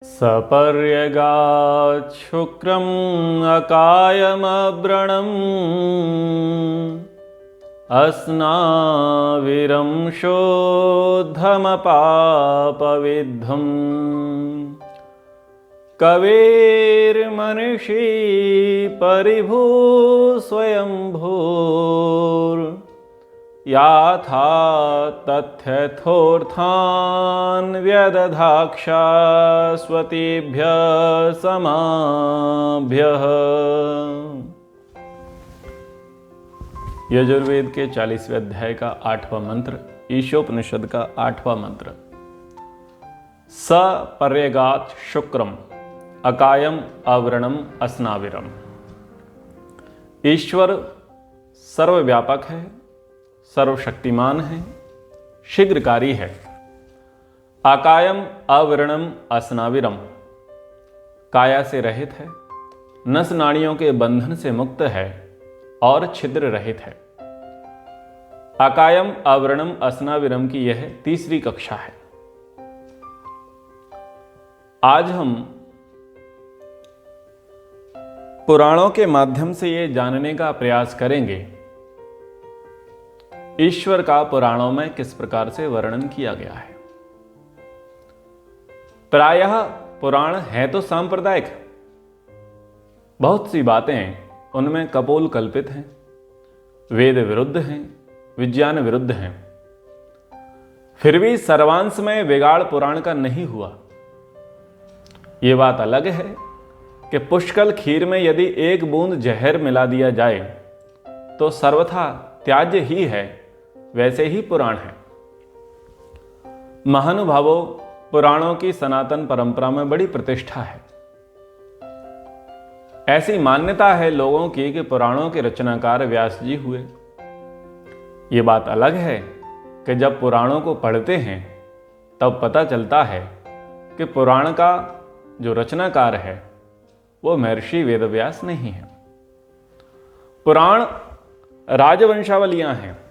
सपर्यगात् शुक्रम् अकायमव्रणम् अस्नाविरं शोद्धमपापविद्धम् कवेर्मनिषी परिभू स्वयंभूर्याथा तथ्यथोर्थान् व्यदधाक्षास्वतीभ्यः समाभ्यः। यजुर्वेद के 40वें अध्याय का 8वां मंत्र, ईशोपनिषद का 8वां मंत्र। सपर्यगात् शुक्रम अकायम अव्रणम अस्नाविरम। ईश्वर सर्वव्यापक है, सर्वशक्तिमान है, शीघ्रकारी है। अकायम अव्रणम अस्नाविरम, काया से रहित है, नस नाड़ियों के बंधन से मुक्त है और छिद्र रहित है। अकायम अव्रणम अस्नाविरम की यह तीसरी कक्षा है। आज हम पुराणों के माध्यम से ये जानने का प्रयास करेंगे ईश्वर का पुराणों में किस प्रकार से वर्णन किया गया है। प्रायः पुराण है तो सांप्रदायिक, बहुत सी बातें उनमें कपोल कल्पित हैं, वेद विरुद्ध हैं, विज्ञान विरुद्ध हैं। फिर भी सर्वांश में बिगाड़ पुराण का नहीं हुआ। ये बात अलग है कि पुष्कल खीर में यदि एक बूंद जहर मिला दिया जाए तो सर्वथा त्याज्य ही है, वैसे ही पुराण है। महानुभावों, पुराणों की सनातन परंपरा में बड़ी प्रतिष्ठा है। ऐसी मान्यता है लोगों की कि पुराणों के रचनाकार व्यास जी हुए। ये बात अलग है कि जब पुराणों को पढ़ते हैं तब पता चलता है कि पुराण का जो रचनाकार है वो महर्षि वेदव्यास नहीं है। पुराण राजवंशावलियां हैं।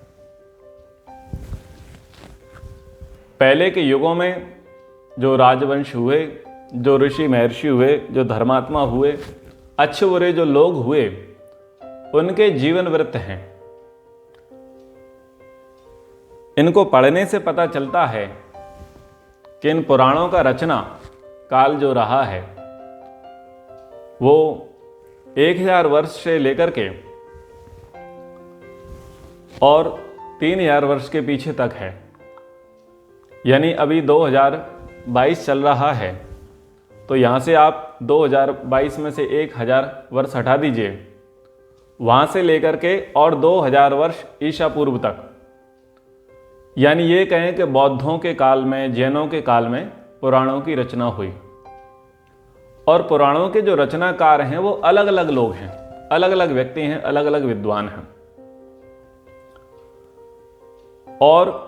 पहले के युगों में जो राजवंश हुए, जो ऋषि महर्षि हुए, जो धर्मात्मा हुए, अच्छे बुरे जो लोग हुए, उनके जीवन वृत्त हैं। इनको पढ़ने से पता चलता है कि इन पुराणों का रचना काल जो रहा है वो 1000 वर्ष से लेकर के और 3000 वर्ष के पीछे तक है। यानी अभी 2022 चल रहा है, तो यहाँ से आप 2022 में से 1000 वर्ष हटा दीजिए, वहाँ से लेकर के और 2000 वर्ष ईसा पूर्व तक। यानी ये कहें कि बौद्धों के काल में, जैनों के काल में पुराणों की रचना हुई। और पुराणों के जो रचनाकार हैं वो अलग अलग लोग हैं, अलग अलग व्यक्ति हैं, अलग अलग विद्वान हैं। और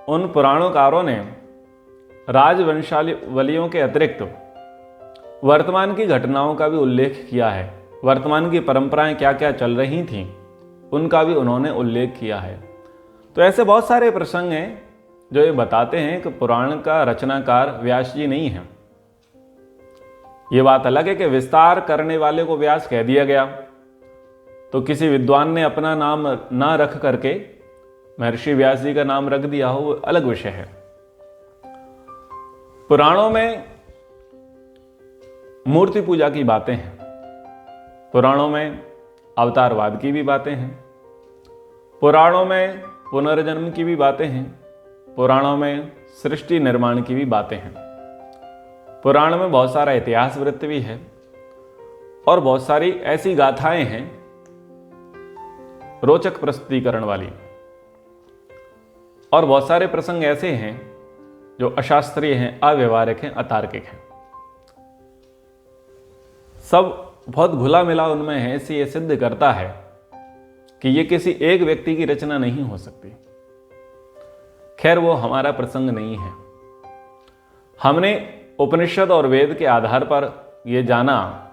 उन पुराणोकारों ने राजवंशावलियों के अतिरिक्त वर्तमान की घटनाओं का भी उल्लेख किया है। वर्तमान की परंपराएं क्या क्या चल रही थीं उनका भी उन्होंने उल्लेख किया है। तो ऐसे बहुत सारे प्रसंग हैं जो ये बताते हैं कि पुराण का रचनाकार व्यास जी नहीं है। ये बात अलग है कि विस्तार करने वाले को व्यास कह दिया गया, तो किसी विद्वान ने अपना नाम ना रख करके महर्षि व्यास जी का नाम रख दिया हो, वो अलग विषय है। पुराणों में मूर्ति पूजा की बातें हैं, पुराणों में अवतारवाद की भी बातें हैं, पुराणों में पुनर्जन्म की भी बातें हैं, पुराणों में सृष्टि निर्माण की भी बातें हैं। पुराण में बहुत सारा इतिहास वृत्त भी है और बहुत सारी ऐसी गाथाएं हैं रोचक प्रस्तुतिकरण वाली, और बहुत सारे प्रसंग ऐसे हैं जो अशास्त्रीय हैं, अव्यवहारिक हैं, अतार्किक हैं। सब बहुत घुला मिला उनमें है। इससे यह सिद्ध करता है कि ये किसी एक व्यक्ति की रचना नहीं हो सकती। खैर, वो हमारा प्रसंग नहीं है। हमने उपनिषद और वेद के आधार पर यह जाना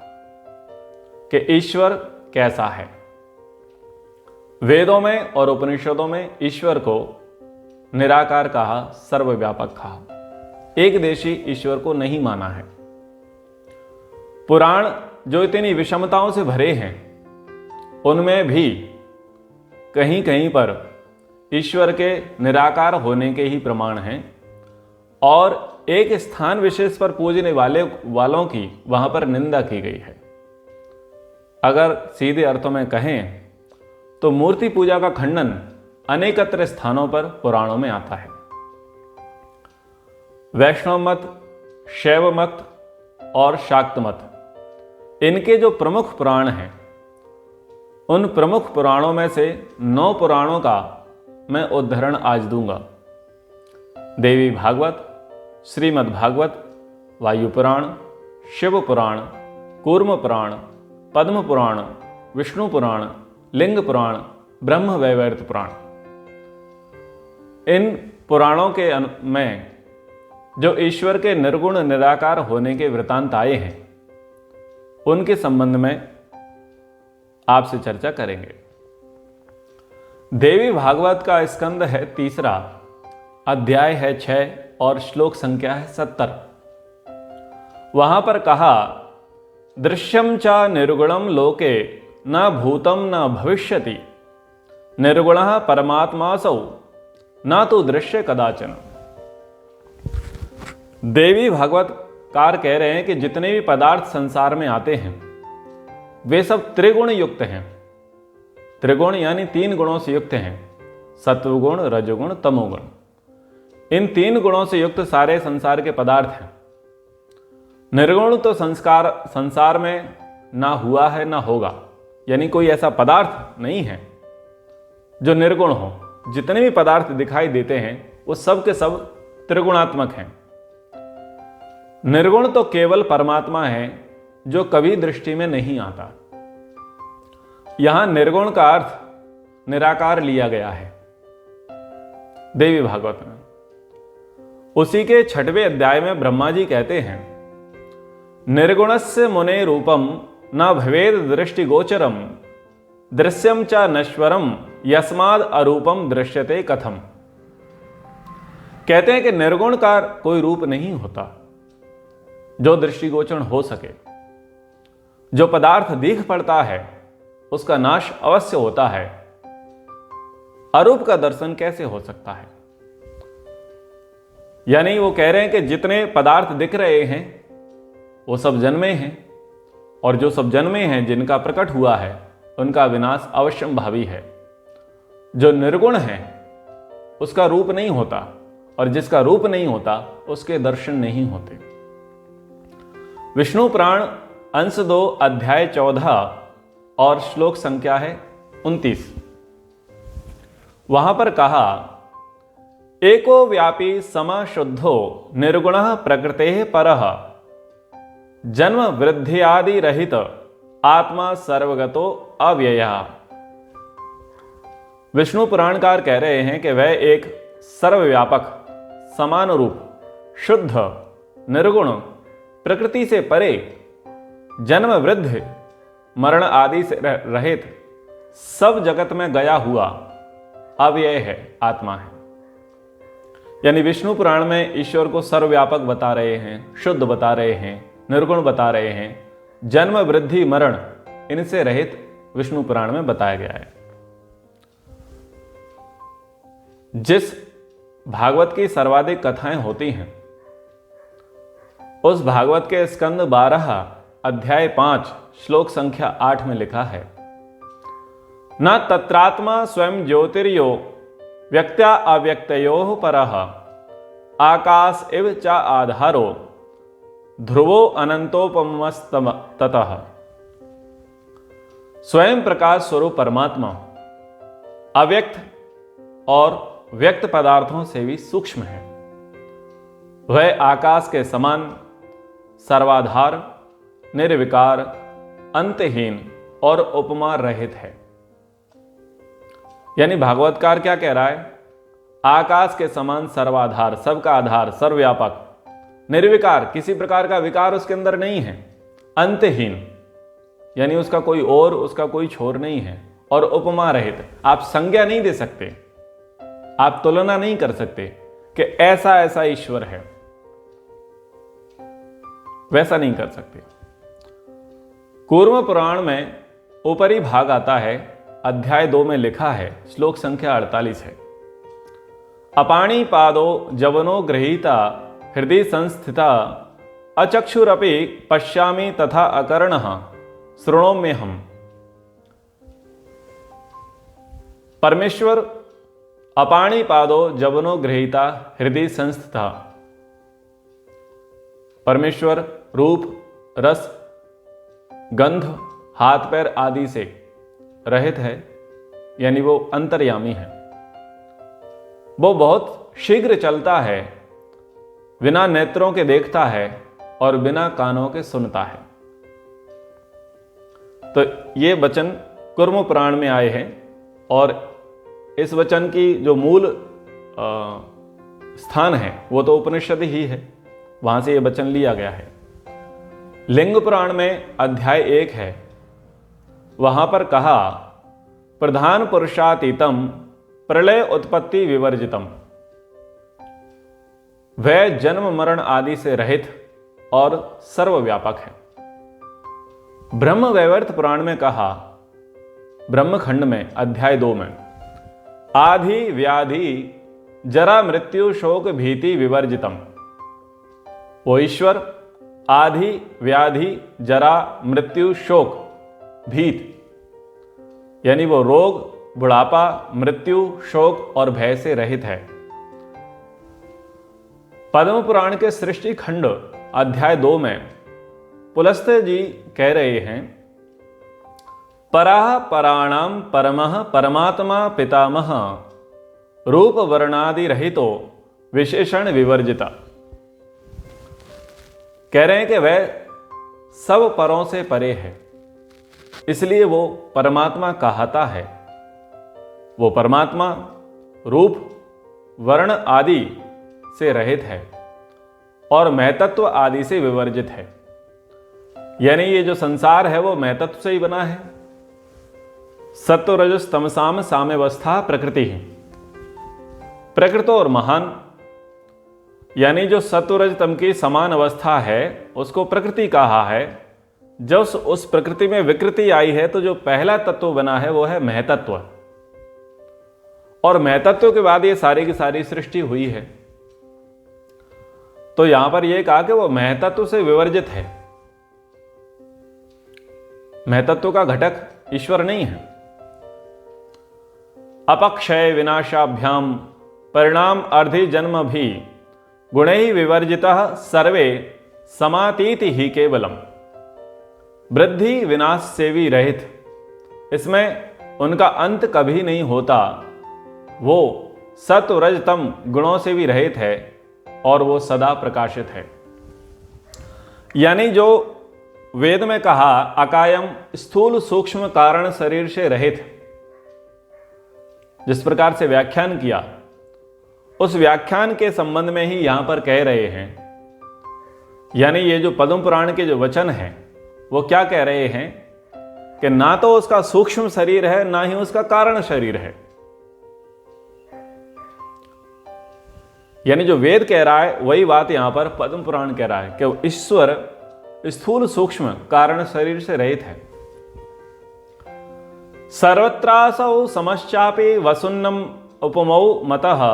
कि ईश्वर कैसा है। वेदों में और उपनिषदों में ईश्वर को निराकार कहा, सर्वव्यापक कहा। एक देशी ईश्वर को नहीं माना है। पुराण जो इतनी विषमताओं से भरे हैं, उनमें भी कहीं कहीं पर ईश्वर के निराकार होने के ही प्रमाण हैं, और एक स्थान विशेष पर पूजने वालों की वहां पर निंदा की गई है। अगर सीधे अर्थों में कहें तो मूर्ति पूजा का खंडन अनेकत्र स्थानों पर पुराणों में आता है। वैष्णव मत, शैव मत और शाक्त मत, इनके जो प्रमुख पुराण हैं, उन प्रमुख पुराणों में से 9 पुराणों का मैं उद्धरण आज दूंगा। देवी भागवत, श्रीमद् भागवत, वायु पुराण, शिव पुराण, कूर्म पुराण, पद्म पुराण, विष्णु पुराण, लिंग पुराण, ब्रह्म वैवर्त पुराण। इन पुराणों के में जो ईश्वर के निर्गुण निराकार होने के वृतांत आए हैं, उनके संबंध में आपसे चर्चा करेंगे। देवी भागवत का स्कंद है 3, अध्याय है 6 और श्लोक संख्या है 70। वहां पर कहा, दृश्यम च निर्गुणम लोके न भूतम न भविष्यति, निर्गुणः परमात्मासौ न तो दृश्य कदाचन। देवी भागवतकार कह रहे हैं कि जितने भी पदार्थ संसार में आते हैं, वे सब त्रिगुण युक्त हैं। त्रिगुण यानी 3 गुणों से युक्त हैं, सत्वगुण, रजोगुण, तमोगुण। इन 3 गुणों से युक्त सारे संसार के पदार्थ हैं। निर्गुण तो संसार में ना हुआ है ना होगा, यानी कोई ऐसा पदार्थ नहीं है जो निर्गुण हो। जितने भी पदार्थ दिखाई देते हैं वो सब के सब त्रिगुणात्मक हैं। निर्गुण तो केवल परमात्मा है जो कभी दृष्टि में नहीं आता। यहां निर्गुण का अर्थ निराकार लिया गया है देवी भागवत में। उसी के 6वें अध्याय में ब्रह्मा जी कहते हैं, निर्गुणस्य मुने रूपम न भवेद दृष्टि गोचरम, दृश्यम च नश्वरम यस्माद अरूपम दृश्यते कथम। कहते हैं कि निर्गुण का कोई रूप नहीं होता जो दृष्टिगोचर हो सके। जो पदार्थ दिख पड़ता है उसका नाश अवश्य होता है, अरूप का दर्शन कैसे हो सकता है। यानी वो कह रहे हैं कि जितने पदार्थ दिख रहे हैं वो सब जन्मे हैं, और जो सब जन्मे हैं, जिनका प्रकट हुआ है, उनका विनाश अवश्यंभावी है। जो निर्गुण है उसका रूप नहीं होता, और जिसका रूप नहीं होता उसके दर्शन नहीं होते। विष्णु पुराण अंश 2 अध्याय 14 और श्लोक संख्या है 29। वहां पर कहा, एको व्यापी समशुद्धो निर्गुणः प्रकृतेः परः, जन्म वृद्धियादि रहित आत्मा सर्वगतो अव्ययः। विष्णु पुराणकार कह रहे हैं कि वह एक सर्वव्यापक, समान रूप, शुद्ध, निर्गुण, प्रकृति से परे, जन्म वृद्धि मरण आदि से रहित, सब जगत में गया हुआ अव्यय है, आत्मा है। यानी विष्णु पुराण में ईश्वर को सर्वव्यापक बता रहे हैं, शुद्ध बता रहे हैं, निर्गुण बता रहे हैं, जन्म वृद्धि मरण इनसे रहित विष्णु पुराण में बताया गया है। जिस भागवत की सर्वाधिक कथाएं होती हैं, उस भागवत के स्कंद 12 अध्याय 5 श्लोक संख्या 8 में लिखा है, न तत्रात्मा स्वयं ज्योतिर्यो व्यक्त्या अव्यक्तयोः परः, आकाश इव च आधारो ध्रुवो अनंतोपमस्तम ततः। स्वयं प्रकाश स्वरूप परमात्मा अव्यक्त और व्यक्त पदार्थों से भी सूक्ष्म है। वह आकाश के समान सर्वाधार, निर्विकार, अंतहीन और उपमा रहित है। यानी भागवतकार क्या कह रहा है? आकाश के समान सर्वाधार, सबका आधार, सर्वव्यापक, निर्विकार, किसी प्रकार का विकार उसके अंदर नहीं है, अंतहीन, यानी उसका कोई और, उसका कोई छोर नहीं है, और उपमा रहित। आप संज्ञा नहीं दे सकते, आप तुलना नहीं कर सकते कि ऐसा ऐसा ईश्वर है। वैसा नहीं कर सकते। कूर्म पुराण में ऊपरी भाग आता है, अध्याय 2 में लिखा है, श्लोक संख्या 48 है, अपाणी पादो जवनो गृहीता हृदय संस्थिता अचक्षुरपि पश्यामि तथा अकर्णः शृणोम्यहम्। परमेश्वर अपाणी पादो जवनो गृहीता हृदय संस्थिता, परमेश्वर रूप, रस, गंध, हाथ पैर आदि से रहित है, यानी वो अंतर्यामी है। वो बहुत शीघ्र चलता है, बिना नेत्रों के देखता है और बिना कानों के सुनता है। तो ये वचन कूर्म पुराण में आए हैं और इस वचन की जो मूल स्थान है वो तो उपनिषद ही है, वहां से ये वचन लिया गया है। लिंग पुराण में अध्याय 1 है, वहां पर कहा प्रधान पुरुषातीतम प्रलय उत्पत्ति विवर्जितम, वह जन्म मरण आदि से रहित और सर्वव्यापक है। ब्रह्म वैवर्त पुराण में कहा, ब्रह्मखंड में अध्याय 2 में, आधि व्याधि जरा मृत्यु शोक भीति विवर्जितम, वो ईश्वर आधि व्याधि जरा मृत्यु शोक भीत, यानी वो रोग, बुढ़ापा, मृत्यु, शोक और भय से रहित है। पद्म पुराण के सृष्टि खंड अध्याय 2 में पुलस्त्य जी कह रहे हैं, पराः पराणाम परमः परमात्मा पितामह रूप वर्णादि रहितो विशेषण विवर्जिता। कह रहे हैं कि वह सब परों से परे है, इसलिए वो परमात्मा कहता है। वो परमात्मा रूप वर्ण आदि से रहित है और महतत्व आदि से विवर्जित है, यानी ये जो संसार है वो महतत्व से ही बना है। सत्व रजस तमसाम साम्यावस्था प्रकृति है, प्रकृत और महान, यानी जो सत्वरज तम की समान अवस्था है उसको प्रकृति कहा है। जब उस प्रकृति में विकृति आई है तो जो पहला तत्व बना है वो है महतत्व, और महतत्व के बाद ये सारी की सारी सृष्टि हुई है। तो यहां पर यह कहा कि वो महतत्व से विवर्जित है, महतत्व का घटक ईश्वर नहीं है। अपक्षय विनाशाभ्याम परिणाम अर्धि जन्म भी गुणैः विवर्जितः सर्वे समातीति ही केवलम, वृद्धि विनाश से भी रहित, इसमें उनका अंत कभी नहीं होता। वो सत्व रज तम गुणों से भी रहित है और वो सदा प्रकाशित है। यानी जो वेद में कहा अकायम स्थूल सूक्ष्म कारण शरीर से रहित, जिस प्रकार से व्याख्यान किया, उस व्याख्यान के संबंध में ही यहां पर कह रहे हैं। यानी ये जो पद्म पुराण के जो वचन है वो क्या कह रहे हैं कि ना तो उसका सूक्ष्म शरीर है ना ही उसका कारण शरीर है। यानी जो वेद कह रहा है वही बात यहां पर पद्म पुराण कह रहा है कि ईश्वर स्थूल सूक्ष्म कारण शरीर से रहित है। सर्वत्रासौ समश्चापि वसुन्नम उपमौ मतः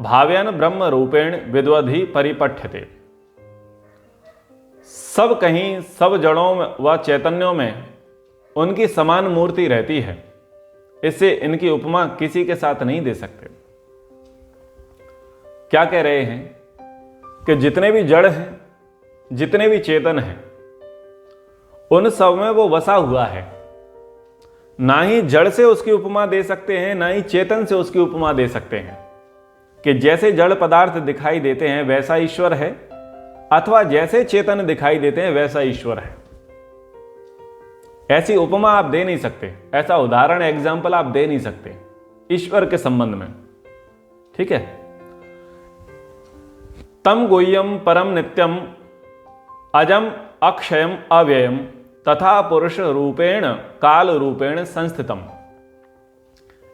भाव्यन ब्रह्म रूपेण विद्वधि परिपठ्यते। सब कहीं सब जड़ों व चैतन्यों में उनकी समान मूर्ति रहती है, इससे इनकी उपमा किसी के साथ नहीं दे सकते। क्या कह रहे हैं कि जितने भी जड़ हैं, जितने भी चेतन हैं, उन सब में वो वसा हुआ है। ना ही जड़ से उसकी उपमा दे सकते हैं, ना ही चेतन से उसकी उपमा दे सकते हैं कि जैसे जड़ पदार्थ दिखाई देते हैं वैसा ईश्वर है, अथवा जैसे चेतन दिखाई देते हैं वैसा ईश्वर है। ऐसी उपमा आप दे नहीं सकते, ऐसा उदाहरण एग्जाम्पल आप दे नहीं सकते ईश्वर के संबंध में। ठीक है। तम गुह्यम परम नित्यम अजम अक्षयम अव्ययम तथा पुरुष रूपेण काल रूपेण संस्थितम।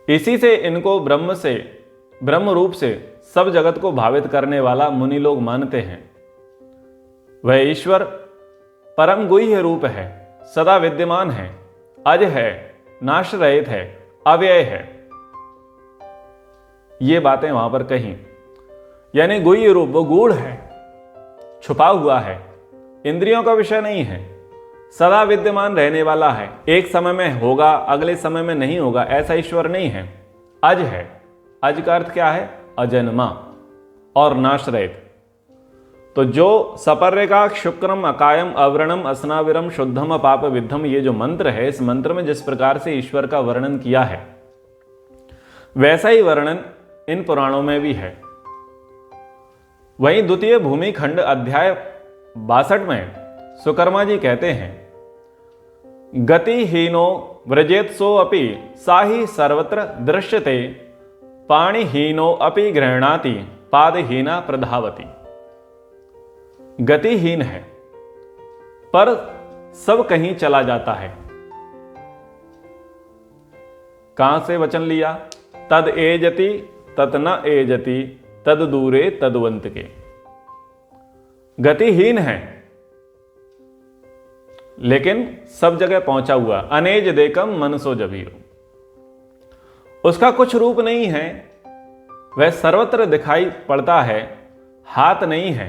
इसी से इनको ब्रह्म रूप से सब जगत को भावित करने वाला मुनि लोग मानते हैं। वह ईश्वर परम गुह्य रूप है, सदा विद्यमान है, अज है, नाश रहित है, अव्यय है। ये बातें वहां पर कही, यानी गुह्य रूप वो गूढ़ है, छुपा हुआ है, इंद्रियों का विषय नहीं है, सदा विद्यमान रहने वाला है, एक समय में होगा अगले समय में नहीं होगा, ऐसा ईश्वर नहीं है। अज है, अज का अर्थ क्या है? अजन्मा और नाश रहित। तो जो सपर्यका शुक्रम अकायम अवर्णम असनाविरम शुद्धम पाप विद्धम, ये जो मंत्र है, इस मंत्र में जिस प्रकार से ईश्वर का वर्णन किया है वैसा ही वर्णन इन पुराणों में भी है। वहीं द्वितीय भूमि खंड अध्याय 62 में सुकर्मा जी कहते हैं, गतिहीनो व्रजेत सो अपि साहि सर्वत्र दृश्यते, पाणिहीनो अपि गृह्णाति पादहीना प्रधावति। गतिहीन है पर सब कहीं चला जाता है। कहां से वचन लिया? तद एजति तत न एजति तद दूरे तदवंत के। गतिहीन है लेकिन सब जगह पहुंचा हुआ। अनेज देखम मनसो जबीरो, उसका कुछ रूप नहीं है, वह सर्वत्र दिखाई पड़ता है। हाथ नहीं है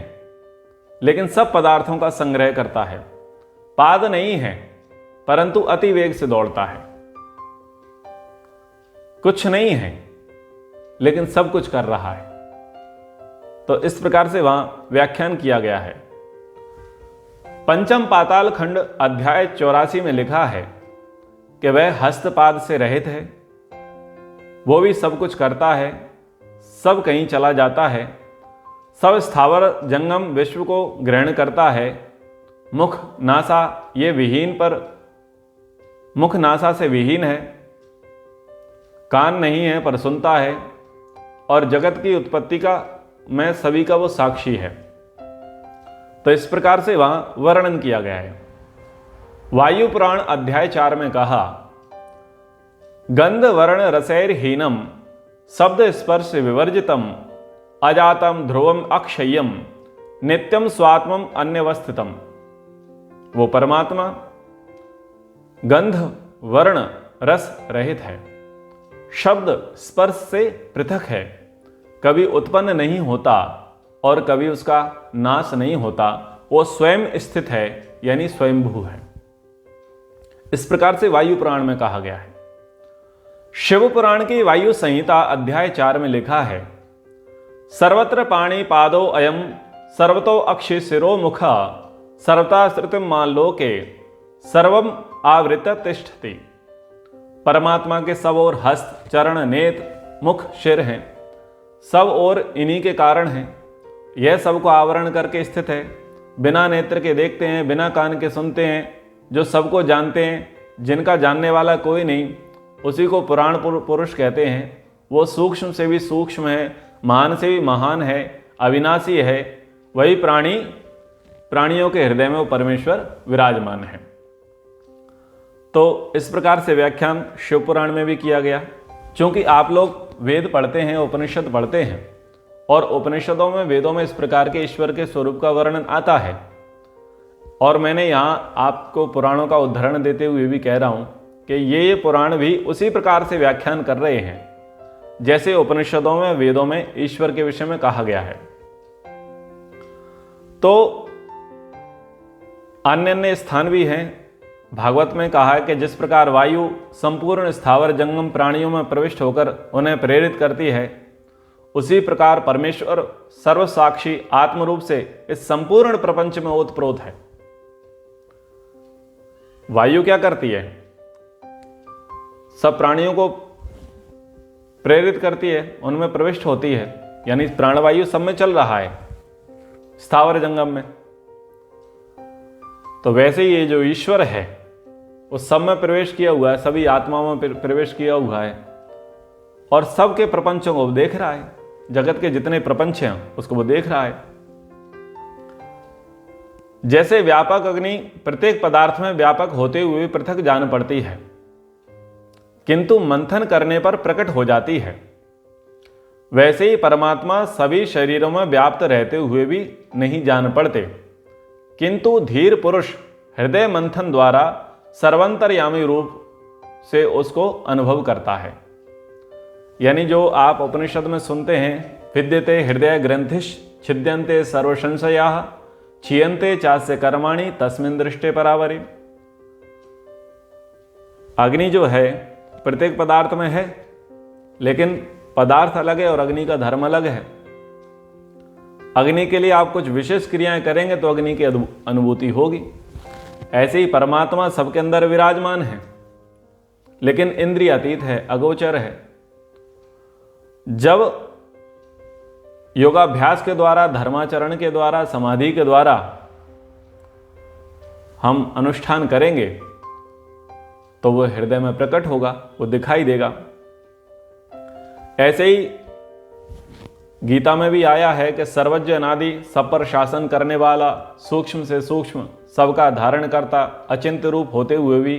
लेकिन सब पदार्थों का संग्रह करता है। पाद नहीं है परंतु अति वेग से दौड़ता है। कुछ नहीं है लेकिन सब कुछ कर रहा है। तो इस प्रकार से वहां व्याख्यान किया गया है। पंचम पाताल खंड अध्याय 84 में लिखा है कि वह हस्तपाद से रहित है, वो भी सब कुछ करता है, सब कहीं चला जाता है, सब स्थावर जंगम विश्व को ग्रहण करता है। मुख नासा ये विहीन पर मुख नासा से विहीन है, कान नहीं है पर सुनता है, और जगत की उत्पत्ति का मैं सभी का वो साक्षी है। तो इस प्रकार से वहां वर्णन किया गया है। वायु पुराण अध्याय 4 में कहा, गंध वर्ण रसैर्हीनम शब्द स्पर्श विवर्जितम अजातम ध्रुवम अक्षय्यम नित्यम स्वात्मम अन्यवस्थितम। वो परमात्मा गंध वर्ण रस रहित है, शब्द स्पर्श से पृथक है, कभी उत्पन्न नहीं होता और कभी उसका नाश नहीं होता, वो स्वयं स्थित है यानी स्वयंभू है। इस प्रकार से वायु पुराण में कहा गया है। शिव पुराण की वायु संहिता अध्याय 4 में लिखा है, सर्वत्र पाणि पादो अयम सर्वतो अक्षि शिरो मुखा सर्वता श्रुतिम मान लोके सर्वम आवृत तिष्ठति। परमात्मा के सब ओर हस्त चरण नेत्र मुख शिर हैं, सब ओर इन्हीं के कारण हैं। यह सबको आवरण करके स्थित है, बिना नेत्र के देखते हैं, बिना कान के सुनते हैं, जो सबको जानते हैं, जिनका जानने वाला कोई नहीं, उसी को पुराण पुरुष कहते हैं। वो सूक्ष्म से भी सूक्ष्म है, महान से भी महान है, अविनाशी है। वही प्राणियों के हृदय में वो परमेश्वर विराजमान है। तो इस प्रकार से व्याख्यान शिव पुराण में भी किया गया। क्योंकि आप लोग वेद पढ़ते हैं, उपनिषद पढ़ते हैं, और उपनिषदों में वेदों में इस प्रकार के ईश्वर के स्वरूप का वर्णन आता है। और मैंने यहाँ आपको पुराणों का उदाहरण देते हुए भी कह रहा हूँ कि ये पुराण भी उसी प्रकार से व्याख्यान कर रहे हैं जैसे उपनिषदों में वेदों में ईश्वर के विषय में कहा गया है। तो अन्य अन्य स्थान भी हैं। भागवत में कहा है कि जिस प्रकार वायु संपूर्ण स्थावर जंगम प्राणियों में प्रविष्ट होकर उन्हें प्रेरित करती है, उसी प्रकार परमेश्वर सर्वसाक्षी आत्मरूप से इस संपूर्ण प्रपंच में ओतप्रोत है। वायु क्या करती है? सब प्राणियों को प्रेरित करती है, उनमें प्रविष्ट होती है, यानी प्राणवायु सब में चल रहा है, स्थावर जंगम में। तो वैसे ही ये जो ईश्वर है वो सब में प्रवेश किया हुआ है, सभी आत्माओं में प्रवेश किया हुआ है, और सबके प्रपंचों को वो देख रहा है। जगत के जितने प्रपंच हैं उसको वो देख रहा है। जैसे व्यापक अग्नि प्रत्येक पदार्थ में व्यापक होते हुए पृथक जान पड़ती है, किंतु मंथन करने पर प्रकट हो जाती है, वैसे ही परमात्मा सभी शरीरों में व्याप्त रहते हुए भी नहीं जान पड़ते, किंतु धीर पुरुष हृदय मंथन द्वारा सर्वंतर्यामी रूप से उसको अनुभव करता है। यानी जो आप उपनिषद में सुनते हैं, विद्यते हृदय ग्रंथिश छिद्यन्ते सर्वसंशयाः क्षीयन्ते चास्य कर्माणि तस्मिन् दृष्टे परावरे। अग्नि जो है प्रत्येक पदार्थ में है, लेकिन पदार्थ अलग है और अग्नि का धर्म अलग है। अग्नि के लिए आप कुछ विशेष क्रियाएं करेंगे तो अग्नि की अनुभूति होगी। ऐसे ही परमात्मा सबके अंदर विराजमान है, लेकिन इंद्रियातीत है, अगोचर है। जब योगाभ्यास के द्वारा, धर्माचरण के द्वारा, समाधि के द्वारा हम अनुष्ठान करेंगे तो वो हृदय में प्रकट होगा, वो दिखाई देगा। ऐसे ही गीता में भी आया है कि सर्वज्ञ अनादि, सब पर शासन करने वाला, सूक्ष्म से सूक्ष्म सबका धारण करता, अचिंत्य रूप होते हुए भी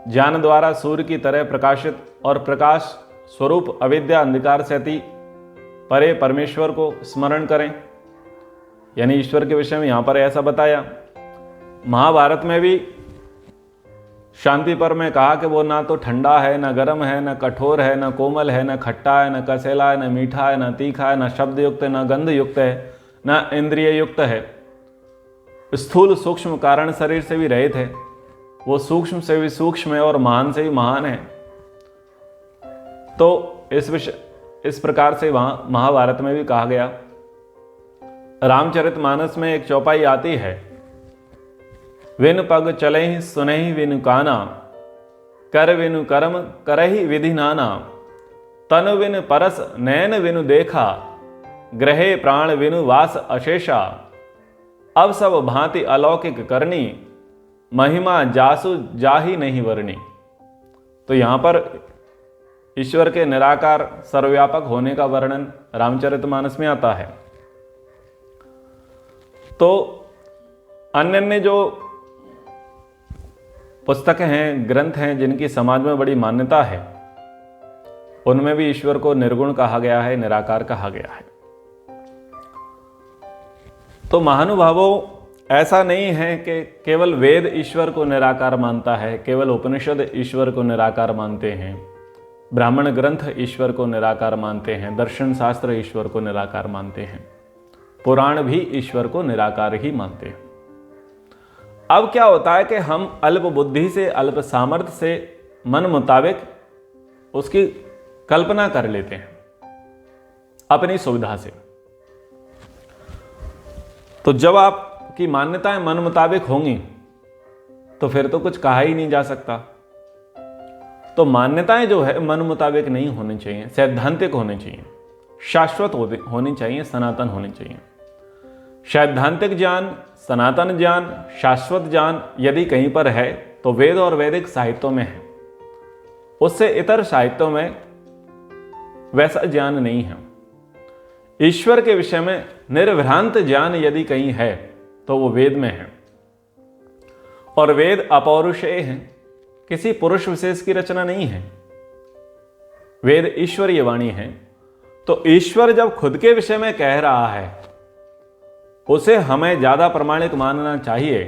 ज्ञान द्वारा सूर्य की तरह प्रकाशित और प्रकाश स्वरूप अविद्या अंधकार से अति परे परमेश्वर को स्मरण करें। यानी ईश्वर के विषय में यहां पर ऐसा बताया। महाभारत में भी शांति पर में कहा कि वो ना तो ठंडा है, ना गर्म है, ना कठोर है, ना कोमल है, ना खट्टा है, ना कसैला है, ना मीठा है, ना तीखा है, ना शब्द युक्त है, ना गंध युक्त है, ना इंद्रिय युक्त है। स्थूल सूक्ष्म कारण शरीर से भी रहित है, वो सूक्ष्म से भी सूक्ष्म है और महान से भी महान है। तो इस प्रकार से वहां महाभारत में भी कहा गया। रामचरितमानस में एक चौपाई आती है, विन पग चलहि सुनहि विनु काना, कर विनु कर्म करहि विधि नाना, तन विन परस नयन विनु देखा, ग्रहे प्राण विनु वास अशेषा, अब सब भांति अलौकिक करनी, महिमा जासु जाहि नहीं वर्णी। तो यहां पर ईश्वर के निराकार सर्वव्यापक होने का वर्णन रामचरितमानस में आता है। तो अन्य अन्य जो पुस्तकें हैं, ग्रंथ हैं, जिनकी समाज में बड़ी मान्यता है, उनमें भी ईश्वर को निर्गुण कहा गया है, निराकार कहा गया है। तो महानुभावों, ऐसा नहीं है कि केवल वेद ईश्वर को निराकार मानता है, केवल उपनिषद ईश्वर को निराकार मानते हैं, ब्राह्मण ग्रंथ ईश्वर को निराकार मानते हैं, दर्शन शास्त्र ईश्वर को निराकार मानते हैं, पुराण भी ईश्वर को निराकार ही मानते हैं। अब क्या होता है कि हम अल्प बुद्धि से, अल्प सामर्थ्य से, मन मुताबिक उसकी कल्पना कर लेते हैं अपनी सुविधा से। तो जब आपकी मान्यताएं मन मुताबिक होंगी तो फिर तो कुछ कहा ही नहीं जा सकता। तो मान्यताएं जो है मन मुताबिक नहीं होनी चाहिए, सैद्धांतिक होनी चाहिए, शाश्वत होनी चाहिए, सनातन होनी चाहिए। सैद्धांतिक ज्ञान, सनातन ज्ञान, शाश्वत ज्ञान यदि कहीं पर है तो वेद और वैदिक साहित्यों में है, उससे इतर साहित्यों में वैसा ज्ञान नहीं है। ईश्वर के विषय में निर्भ्रांत ज्ञान यदि कहीं है तो वो वेद में है। और वेद अपौरुषेय है, किसी पुरुष विशेष की रचना नहीं है, वेद ईश्वरीय वाणी है। तो ईश्वर जब खुद के विषय में कह रहा है, उसे हमें ज्यादा प्रमाणिक मानना चाहिए।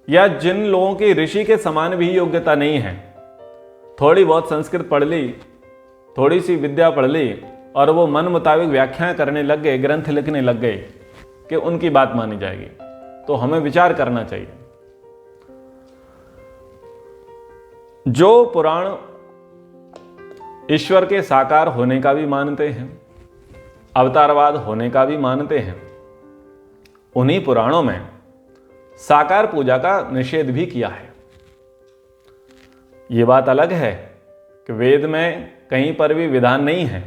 या जिन लोगों की ऋषि के समान भी योग्यता नहीं है, थोड़ी बहुत संस्कृत पढ़ ली, थोड़ी सी विद्या पढ़ ली और वो मन मुताबिक व्याख्याएं करने लग गए, ग्रंथ लिखने लग गए कि उनकी बात मानी जाएगी, तो हमें विचार करना चाहिए। जो पुराण ईश्वर के साकार होने का भी मानते हैं, अवतारवाद होने का भी मानते हैं, उन्हीं पुराणों में साकार पूजा का निषेध भी किया है। यह बात अलग है कि वेद में कहीं पर भी विधान नहीं है,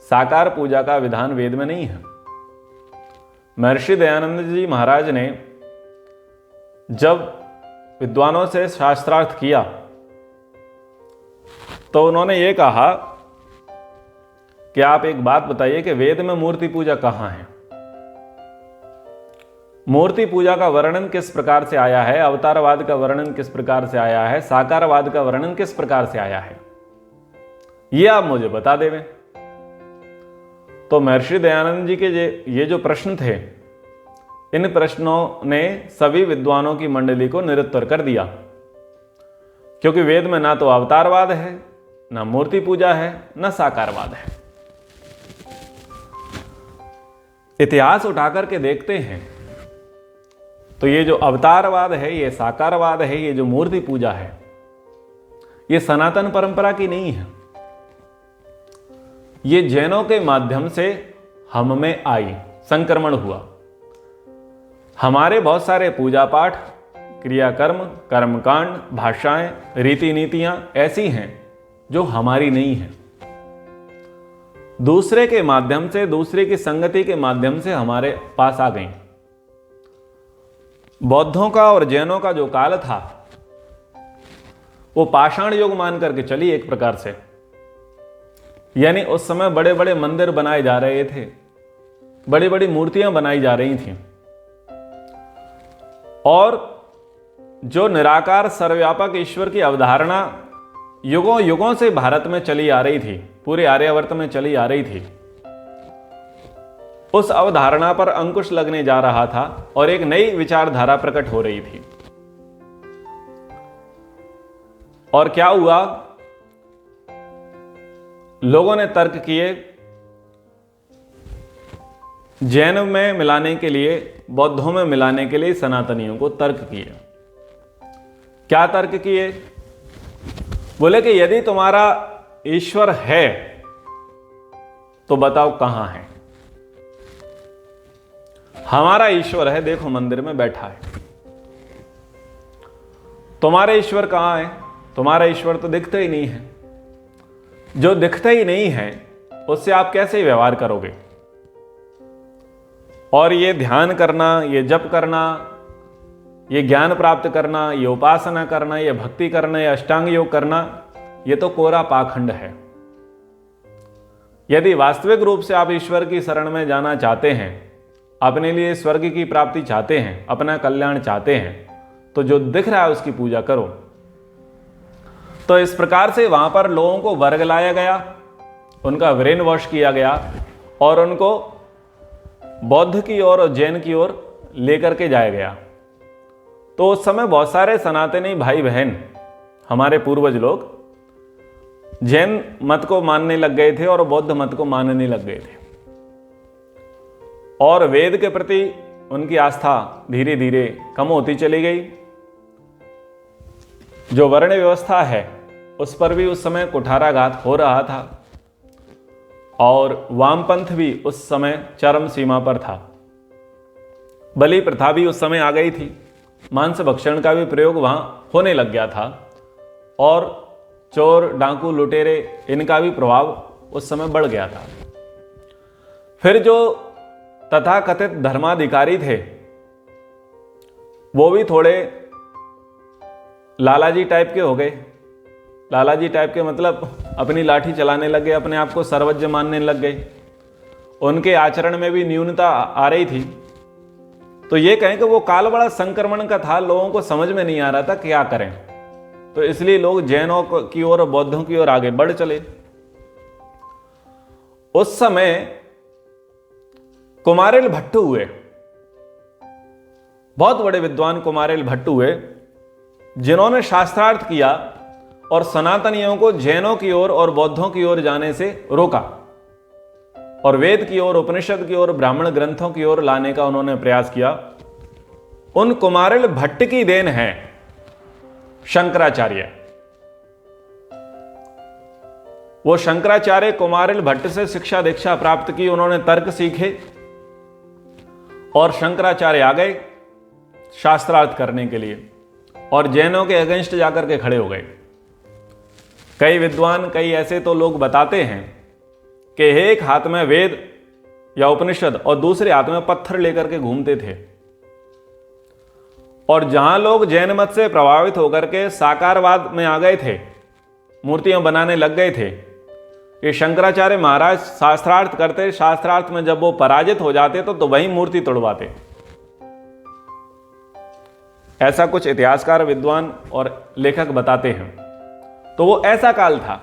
साकार पूजा का विधान वेद में नहीं है। महर्षि दयानंद जी महाराज ने जब विद्वानों से शास्त्रार्थ किया तो उन्होंने ये कहा कि आप एक बात बताइए कि वेद में मूर्ति पूजा कहां है, मूर्ति पूजा का वर्णन किस प्रकार से आया है, अवतारवाद का वर्णन किस प्रकार से आया है, साकारवाद का वर्णन किस प्रकार से आया है, ये आप मुझे बता देवें। तो महर्षि दयानंद जी के ये जो प्रश्न थे, इन प्रश्नों ने सभी विद्वानों की मंडली को निरुत्तर कर दिया, क्योंकि वेद में ना तो अवतारवाद है, ना मूर्ति पूजा है, ना साकारवाद है। इतिहास उठाकर के देखते हैं तो ये जो अवतारवाद है, ये साकारवाद है, ये जो मूर्ति पूजा है, ये सनातन परंपरा की नहीं है। ये जैनों के माध्यम से हम में आई, संक्रमण हुआ। हमारे बहुत सारे पूजा पाठ, क्रियाकर्म, कर्मकांड, भाषाएं, रीति नीतियां ऐसी हैं जो हमारी नहीं है। दूसरे के माध्यम से, दूसरे की संगति के माध्यम से हमारे पास आ गई। बौद्धों का और जैनों का जो काल था वो पाषाण युग मान करके चली एक प्रकार से। यानी उस समय बड़े बड़े मंदिर बनाए जा रहे थे, बड़ी बड़ी मूर्तियां बनाई जा रही थीं, और जो निराकार सर्वव्यापक ईश्वर की अवधारणा युगों युगों से भारत में चली आ रही थी, पूरे आर्यावर्त में चली आ रही थी, उस अवधारणा पर अंकुश लगने जा रहा था और एक नई विचारधारा प्रकट हो रही थी। और क्या हुआ, लोगों ने तर्क किए, जैन में मिलाने के लिए, बौद्धों में मिलाने के लिए सनातनियों को तर्क किए। क्या तर्क किए? बोले कि यदि तुम्हारा ईश्वर है तो बताओ कहां है। हमारा ईश्वर है, देखो मंदिर में बैठा है। तुम्हारे ईश्वर कहां है? तुम्हारा ईश्वर तो दिखता ही नहीं है। जो दिखता ही नहीं है उससे आप कैसे व्यवहार करोगे? और ये ध्यान करना, ये जप करना, ये ज्ञान प्राप्त करना, ये उपासना करना, ये भक्ति करना, ये अष्टांग योग करना, ये तो कोरा पाखंड है। यदि वास्तविक रूप से आप ईश्वर की शरण में जाना चाहते हैं, अपने लिए स्वर्ग की प्राप्ति चाहते हैं, अपना कल्याण चाहते हैं, तो जो दिख रहा है उसकी पूजा करो। तो इस प्रकार से वहां पर लोगों को वर्गलाया गया, उनका ब्रेन वॉश किया गया और उनको बौद्ध की ओर और जैन की ओर लेकर के जाया गया। तो उस समय बहुत सारे सनातनी भाई बहन, हमारे पूर्वज लोग, जैन मत को मानने लग गए थे और बौद्ध मत को मानने लग गए थे, और वेद के प्रति उनकी आस्था धीरे धीरे कम होती चली गई। जो वर्ण व्यवस्था है उस पर भी उस समय कुठाराघात हो रहा था, और वामपंथ भी उस समय चरम सीमा पर था। बलि प्रथा भी उस समय आ गई थी, मांस भक्षण का भी प्रयोग वहां होने लग गया था, और चोर, डाकू, लुटेरे, इनका भी प्रभाव उस समय बढ़ गया था। फिर जो तथाकथित धर्माधिकारी थे वो भी थोड़े लालाजी टाइप के हो गए। लालाजी टाइप के मतलब अपनी लाठी चलाने लग गए, अपने आप को सर्वज्ञ मानने लग गए। उनके आचरण में भी न्यूनता आ रही थी। तो ये कहें कि वो काल बड़ा संक्रमण का था, लोगों को समझ में नहीं आ रहा था क्या करें, तो इसलिए लोग जैनों की ओर, बौद्धों की ओर आगे बढ़ चले। उस समय कुमारिल भट्ट हुए, बहुत बड़े विद्वान कुमारिल भट्ट हुए, जिन्होंने शास्त्रार्थ किया और सनातनियों को जैनों की ओर और बौद्धों की ओर जाने से रोका, और वेद की ओर, उपनिषद की ओर, ब्राह्मण ग्रंथों की ओर लाने का उन्होंने प्रयास किया। उन कुमारिल भट्ट की देन है शंकराचार्य। वो शंकराचार्य कुमारिल भट्ट से शिक्षा दीक्षा प्राप्त की, उन्होंने तर्क सीखे, और शंकराचार्य आ गए शास्त्रार्थ करने के लिए, और जैनों के अगेंस्ट जाकर के खड़े हो गए। कई विद्वान, कई ऐसे तो लोग बताते हैं कि एक हाथ में वेद या उपनिषद और दूसरे हाथ में पत्थर लेकर के घूमते थे, और जहां लोग जैन मत से प्रभावित होकर के साकारवाद में आ गए थे, मूर्तियां बनाने लग गए थे, ये शंकराचार्य महाराज शास्त्रार्थ करते, शास्त्रार्थ में जब वो पराजित हो जाते तो वही मूर्ति तोड़वाते। ऐसा कुछ इतिहासकार, विद्वान और लेखक बताते हैं। तो वो ऐसा काल था।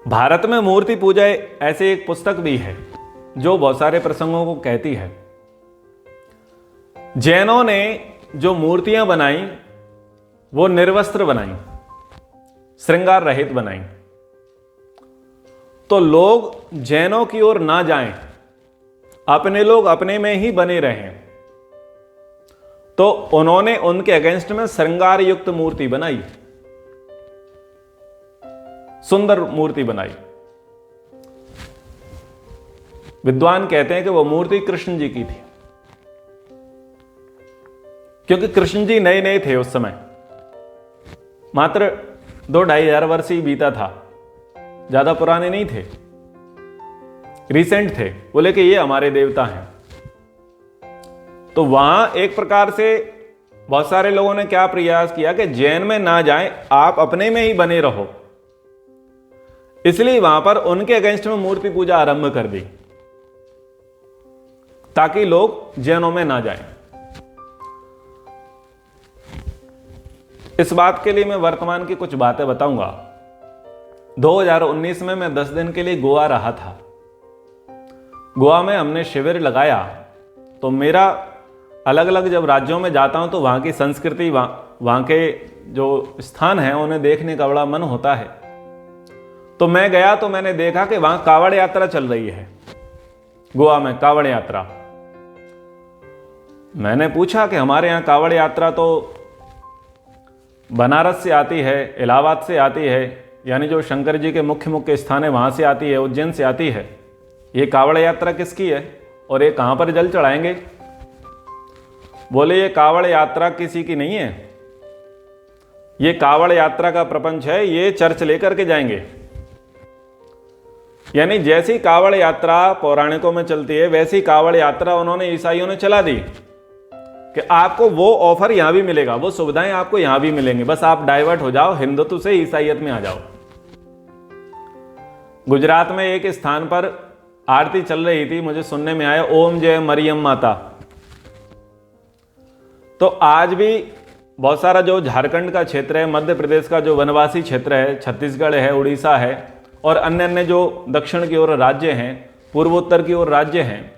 भारत में मूर्ति पूजा ऐसे एक पुस्तक भी है जो बहुत सारे प्रसंगों को कहती है। जैनों ने जो मूर्तियां बनाई वो निर्वस्त्र बनाई, श्रृंगार रहित बनाई। तो लोग जैनों की ओर ना जाएं, अपने लोग अपने में ही बने रहें, तो उन्होंने उनके अगेंस्ट में श्रृंगार युक्त मूर्ति बनाई, सुंदर मूर्ति बनाई। विद्वान कहते हैं कि वो मूर्ति कृष्ण जी की थी, क्योंकि कृष्ण जी नए नए थे उस समय, मात्र 2-2,500 वर्ष ही बीता था, ज्यादा पुराने नहीं थे, रिसेंट थे। बोले कि ये हमारे देवता हैं। तो वहां एक प्रकार से बहुत सारे लोगों ने क्या प्रयास किया कि जैन में ना जाएं, आप अपने में ही बने रहो, इसलिए वहां पर उनके अगेंस्ट में मूर्ति पूजा आरंभ कर दी, ताकि लोग जैनों में ना जाएं। इस बात के लिए मैं वर्तमान की कुछ बातें बताऊंगा। 2019 में मैं 10 दिन के लिए गोवा रहा था। गोवा में हमने शिविर लगाया, तो मेरा अलग अलग जब राज्यों में जाता हूं तो वहां की संस्कृति, वहां के जो स्थान हैं उन्हें देखने का बड़ा मन होता है। तो मैं गया तो मैंने देखा कि वहां कावड़ यात्रा चल रही है, गोवा में कावड़ यात्रा। मैंने पूछा कि हमारे यहां कावड़ यात्रा तो बनारस से आती है, इलाहाबाद से आती है, यानी जो शंकर जी के मुख्य मुख्य स्थान है वहां से आती है, उज्जैन से आती है। ये कावड़ यात्रा किसकी है और ये कहां पर जल चढ़ाएंगे? बोले ये कावड़ यात्रा किसी की नहीं है, ये कावड़ यात्रा का प्रपंच है, ये चर्च लेकर के जाएंगे। यानी जैसी कावड़ यात्रा पौराणिकों में चलती है, वैसी कावड़ यात्रा उन्होंने ईसाइयों ने चला दी कि आपको वो ऑफर यहां भी मिलेगा, वो सुविधाएं आपको यहां भी मिलेंगी, बस आप डाइवर्ट हो जाओ, हिंदुत्व से ईसाइयत में आ जाओ। गुजरात में एक स्थान पर आरती चल रही थी, मुझे सुनने में आया, ओम जय मरियम माता। तो आज भी बहुत सारा जो झारखंड का क्षेत्र है, मध्य प्रदेश का जो वनवासी क्षेत्र है, छत्तीसगढ़ है, उड़ीसा है और अन्य अन्य जो दक्षिण की ओर राज्य हैं, पूर्वोत्तर की ओर राज्य हैं,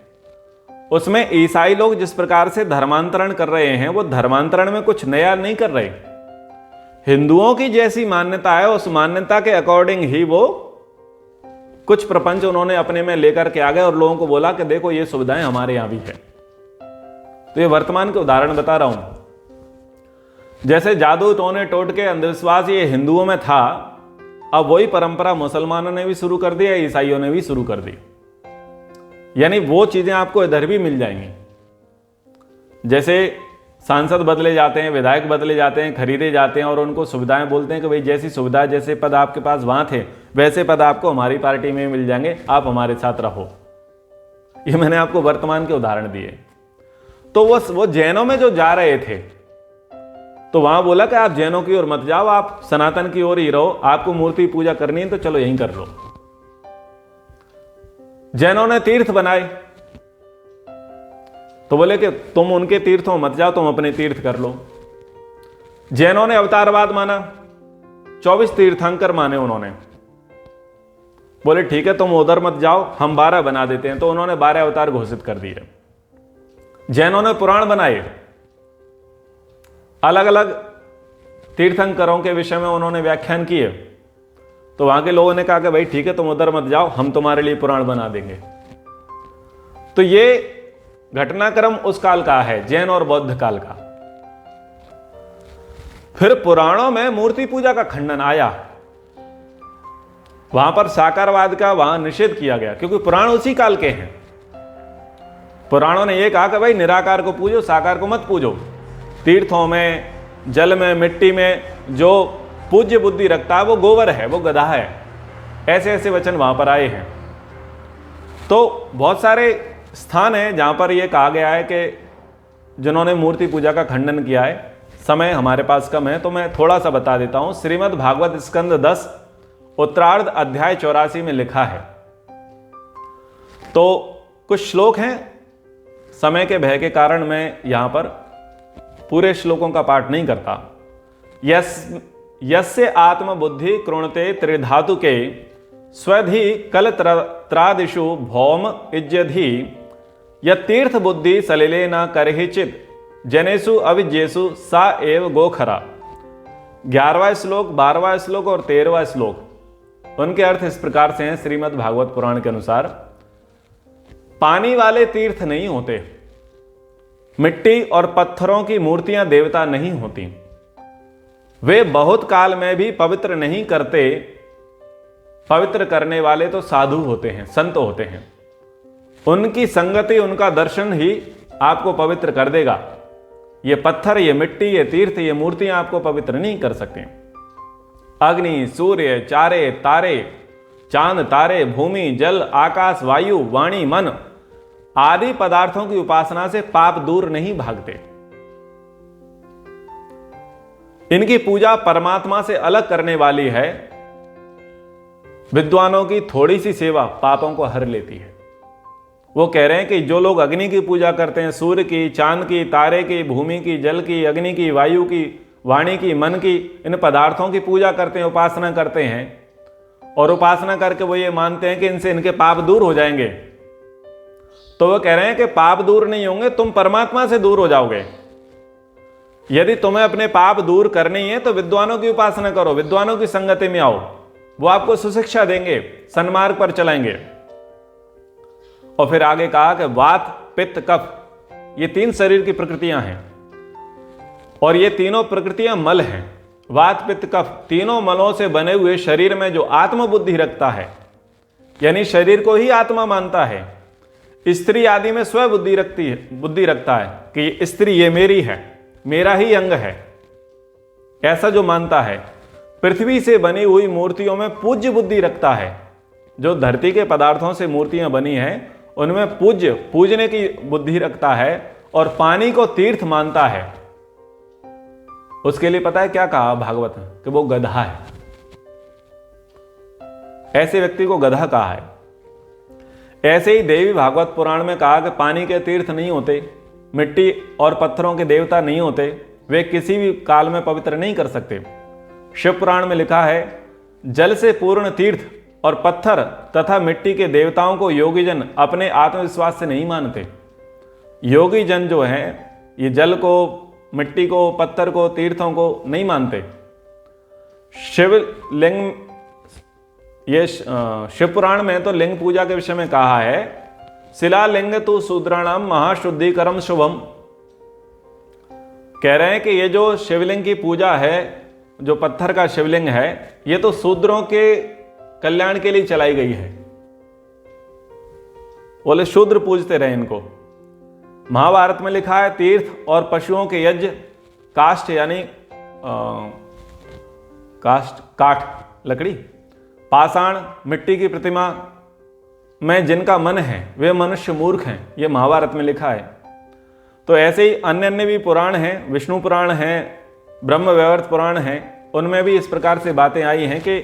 उसमें ईसाई लोग जिस प्रकार से धर्मांतरण कर रहे हैं, वो धर्मांतरण में कुछ नया नहीं कर रहे। हिंदुओं की जैसी मान्यता है, उस मान्यता के अकॉर्डिंग ही वो कुछ प्रपंच उन्होंने अपने में लेकर के आ गए और लोगों को बोला कि देखो ये सुविधाएं हमारे यहां भी है। तो ये वर्तमान के उदाहरण बता रहा हूं। जैसे जादू टोने टोटके अंधविश्वास ये हिंदुओं में था, अब वही परंपरा मुसलमानों ने भी शुरू कर दी है, ईसाइयों ने भी शुरू कर दी। यानी वो चीजें आपको इधर भी मिल जाएंगी। जैसे सांसद बदले जाते हैं, विधायक बदले जाते हैं, खरीदे जाते हैं और उनको सुविधाएं बोलते हैं कि भाई जैसी सुविधा, जैसे पद आपके पास वहां थे, वैसे पद आपको हमारी पार्टी में मिल जाएंगे, आप हमारे साथ रहो। ये मैंने आपको वर्तमान के उदाहरण दिए। तो वो जैनों में जो जा रहे थे, तो वहां बोला कि आप जैनों की ओर मत जाओ, आप सनातन की ओर ही रहो, आपको मूर्ति पूजा करनी है तो चलो यहीं कर लो। जैनों ने तीर्थ बनाए, तो बोले कि तुम उनके तीर्थों मत जाओ, तुम अपने तीर्थ कर लो। जैनों ने अवतारवाद माना, 24 तीर्थंकर माने उन्होंने। बोले ठीक है तुम उधर मत जाओ, हम 12 बना देते हैं, तो उन्होंने 12 अवतार घोषित कर दिए। जैनों ने पुराण बनाए, अलग अलग तीर्थंकरों के विषय में उन्होंने व्याख्यान किए। तो वहां के लोगों ने कहा कि भाई ठीक है तुम उधर मत जाओ, हम तुम्हारे लिए पुराण बना देंगे। तो ये घटनाक्रम उस काल का है, जैन और बौद्ध काल का। फिर पुराणों में मूर्ति पूजा का खंडन आया, वहां पर साकारवाद का वहां निषेध किया गया, क्योंकि पुराण उसी काल के हैं। पुराणों ने यह कहा कि भाई निराकार को पूजो, साकार को मत पूजो। तीर्थों में, जल में, मिट्टी में जो पूज्य बुद्धि रखता है वो गोबर है, वो गधा है। ऐसे ऐसे वचन वहां पर आए हैं। तो बहुत सारे स्थान हैं जहां पर यह कहा गया है कि जिन्होंने मूर्ति पूजा का खंडन किया है। समय हमारे पास कम है तो मैं थोड़ा सा बता देता हूं। श्रीमद् भागवत स्कंद 10 उत्तरार्ध अध्याय 84 में लिखा है। तो कुछ श्लोक हैं, समय के भय के कारण मैं यहां पर पूरे श्लोकों का पाठ नहीं करता। यस्य आत्मबुद्धि कृणते त्रिधातु के स्वधि कल त्रादिषु भौम इज्जधि यतीर्थ बुद्धि सलिले न करहिचित जनेषु अविज्ञेषु सा एव गोखरा। 11वां श्लोक, 12वां श्लोक और 13वां श्लोक, उनके अर्थ इस प्रकार से हैं श्रीमद् भागवत पुराण के अनुसार। पानी वाले तीर्थ नहीं होते, मिट्टी और पत्थरों की मूर्तियां देवता नहीं होती, वे बहुत काल में भी पवित्र नहीं करते। पवित्र करने वाले तो साधु होते हैं, संत होते हैं। उनकी संगति, उनका दर्शन ही आपको पवित्र कर देगा। ये पत्थर, ये मिट्टी, ये तीर्थ, ये मूर्तियां आपको पवित्र नहीं कर सकते। अग्नि, सूर्य, चारे, तारे, चांद, तारे, भूमि, जल, आकाश, वायु, वाणी, मन आदि पदार्थों की उपासना से पाप दूर नहीं भागते। इनकी पूजा परमात्मा से अलग करने वाली है। विद्वानों की थोड़ी सी सेवा पापों को हर लेती है। वो कह रहे हैं कि जो लोग अग्नि की पूजा करते हैं, सूर्य की, चांद की, तारे की, भूमि की, जल की, अग्नि की, वायु की, वाणी की, मन की, इन पदार्थों की पूजा करते हैं, उपासना करते हैं और उपासना करके वो ये मानते हैं कि इनसे इनके पाप दूर हो जाएंगे, तो वो कह रहे हैं कि पाप दूर नहीं होंगे, तुम परमात्मा से दूर हो जाओगे। यदि तुम्हें अपने पाप दूर करनी है तो विद्वानों की उपासना करो, विद्वानों की संगति में आओ, वो आपको सुशिक्षा देंगे, सन्मार्ग पर चलाएंगे। और फिर आगे कहा कि वात, पित्त, कफ, ये 3 शरीर की प्रकृतियां हैं और ये तीनों प्रकृतियां मल हैं। वात, पित्त, कफ, तीनों मलों से बने हुए शरीर में जो आत्मबुद्धि रखता है, यानी शरीर को ही आत्मा मानता है, स्त्री आदि में स्वबुद्धि बुद्धि रखता है कि स्त्री ये मेरी है, मेरा ही अंग है, ऐसा जो मानता है, पृथ्वी से बनी हुई मूर्तियों में पूज्य बुद्धि रखता है। जो धरती के पदार्थों से मूर्तियां बनी हैं उनमें पूजने की बुद्धि रखता है और पानी को तीर्थ मानता है। उसके लिए पता है क्या कहा भागवत में कि वो गधा है। ऐसे व्यक्ति को गधा कहा है। ऐसे ही देवी भागवत पुराण में कहा कि पानी के तीर्थ नहीं होते, मिट्टी और पत्थरों के देवता नहीं होते, वे किसी भी काल में पवित्र नहीं कर सकते। शिव पुराण में लिखा है जल से पूर्ण तीर्थ और पत्थर तथा मिट्टी के देवताओं को योगी जन अपने आत्मविश्वास से नहीं मानते। योगी जन जो हैं ये जल को, मिट्टी को, पत्थर को, तीर्थों को नहीं मानते। शिवलिंग, ये शिव पुराण में तो लिंग पूजा के विषय में कहा है शिलालिंग तु शूद्राणाम महाशुद्धिकरम शुभम। कह रहे हैं कि ये जो शिवलिंग की पूजा है, जो पत्थर का शिवलिंग है, ये तो शूद्रों के कल्याण के लिए चलाई गई है। बोले शूद्र पूजते रहे इनको। महाभारत में लिखा है तीर्थ और पशुओं के यज्ञ, काष्ठ यानी काठ, लकड़ी, पाषाण, मिट्टी की प्रतिमा में जिनका मन है वे मनुष्य मूर्ख हैं, ये महाभारत में लिखा है। तो ऐसे ही अन्य अन्य भी पुराण हैं, विष्णु पुराण है, ब्रह्म वैवर्त पुराण है, उनमें भी इस प्रकार से बातें आई हैं कि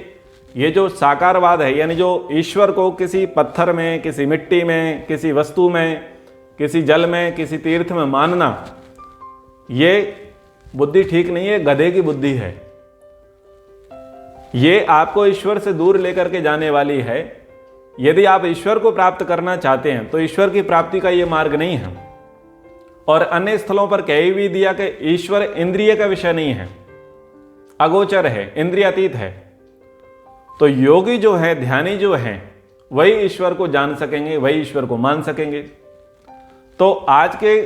ये जो साकारवाद है, यानी जो ईश्वर को किसी पत्थर में, किसी मिट्टी में, किसी वस्तु में, किसी जल में, किसी तीर्थ में मानना, ये बुद्धि ठीक नहीं है, गधे की बुद्धि है। ये आपको ईश्वर से दूर लेकर के जाने वाली है। यदि आप ईश्वर को प्राप्त करना चाहते हैं तो ईश्वर की प्राप्ति का ये मार्ग नहीं है। और अन्य स्थलों पर कह भी दिया कि ईश्वर इंद्रिय का विषय नहीं है, अगोचर है, इंद्रियातीत है। तो योगी जो है, ध्यानी जो है, वही ईश्वर को जान सकेंगे, वही ईश्वर को मान सकेंगे। तो आज के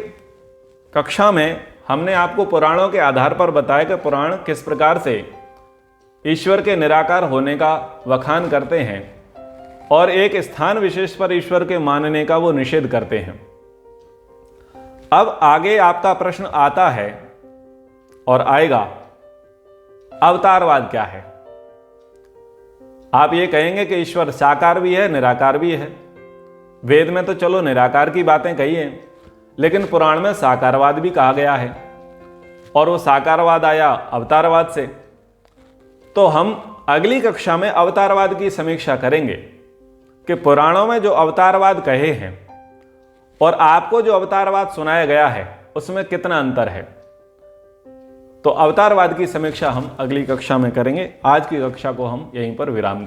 कक्षा में हमने आपको पुराणों के आधार पर बताया कि पुराण किस प्रकार से ईश्वर के निराकार होने का वखान करते हैं और एक स्थान विशेष पर ईश्वर के मानने का वो निषेध करते हैं। अब आगे आपका प्रश्न आता है और आएगा, अवतारवाद क्या है? आप ये कहेंगे कि ईश्वर साकार भी है, निराकार भी है। वेद में तो चलो निराकार की बातें कही हैं, लेकिन पुराण में साकारवाद भी कहा गया है और वो साकारवाद आया अवतारवाद से। तो हम अगली कक्षा में अवतारवाद की समीक्षा करेंगे कि पुराणों में जो अवतारवाद कहे हैं और आपको जो अवतारवाद सुनाया गया है उसमें कितना अंतर है। तो अवतारवाद की समीक्षा हम अगली कक्षा में करेंगे। आज की कक्षा को हम यहीं पर विराम करेंगे।